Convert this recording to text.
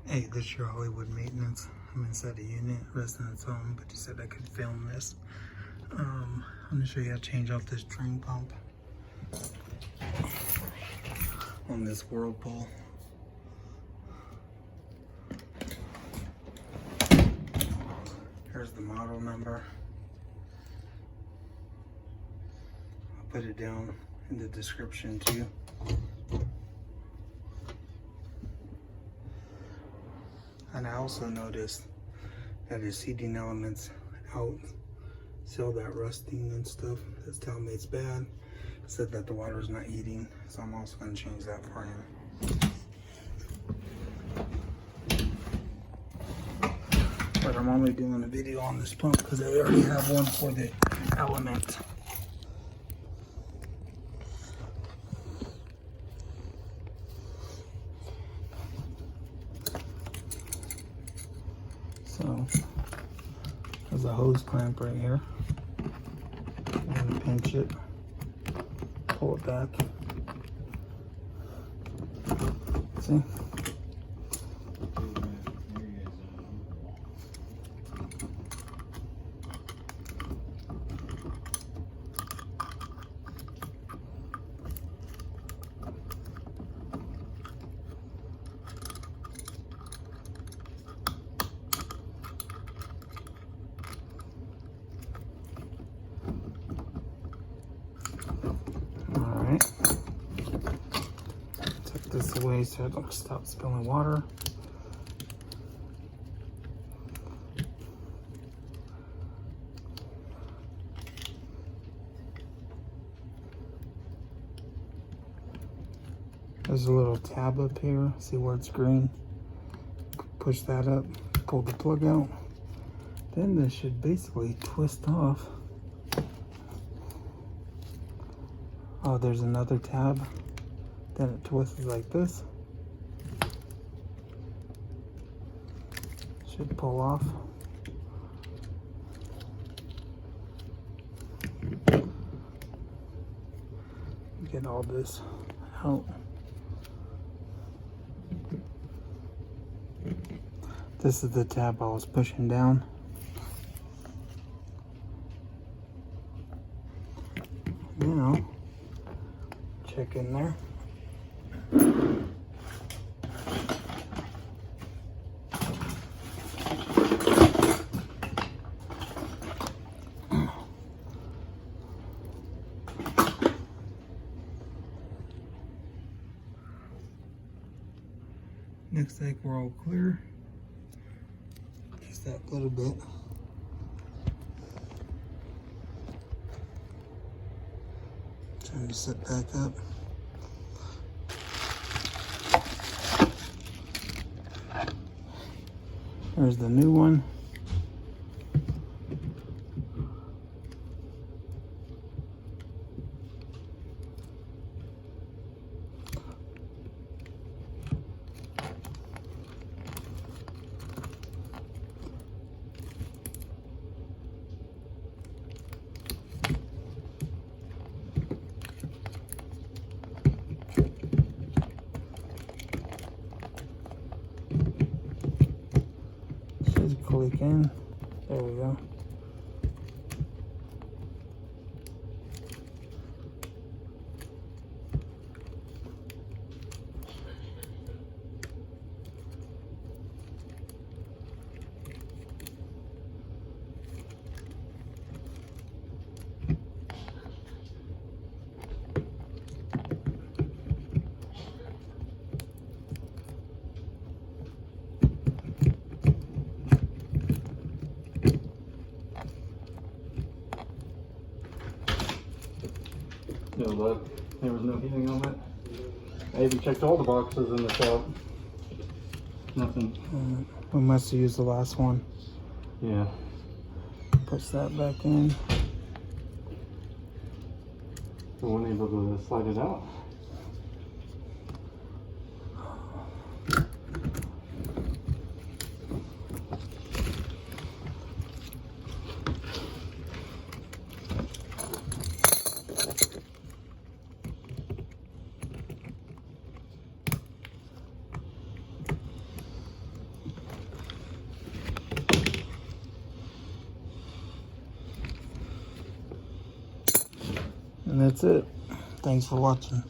Hey, this is your Hollywood maintenance. I'm inside a unit, residence home, but you said I could film this. I'm gonna show you how to change off this drain pump on this Whirlpool. Here's the model number. I'll put it down in the description too. And I also noticed that his seating elements out, see all that rusting and stuff. That's telling me it's bad. It said that the water is not heating, so I'm also going to change that for him. But I'm only doing a video on this pump because I already have one for the element. So there's a hose clamp right here. And pinch it, pull it back. See? Take this away so I don't stop spilling water. There's a little tab up here. See where it's green? Push that up, pull the plug out. Then this should basically twist off. Oh, there's another tab. Then it twists like this. Should pull off. Get all this out. This is the tab I was pushing down. Now, check in there. Looks like we're all clear. Just that little bit. Trying to sit back up. There's the new one. Click in. There we go. No luck. There was no heating on it. I even checked all the boxes in the shop. Nothing. We must have used the last one. Yeah. Push that back in. I wasn't able to slide it out. And that's it. Thanks for watching.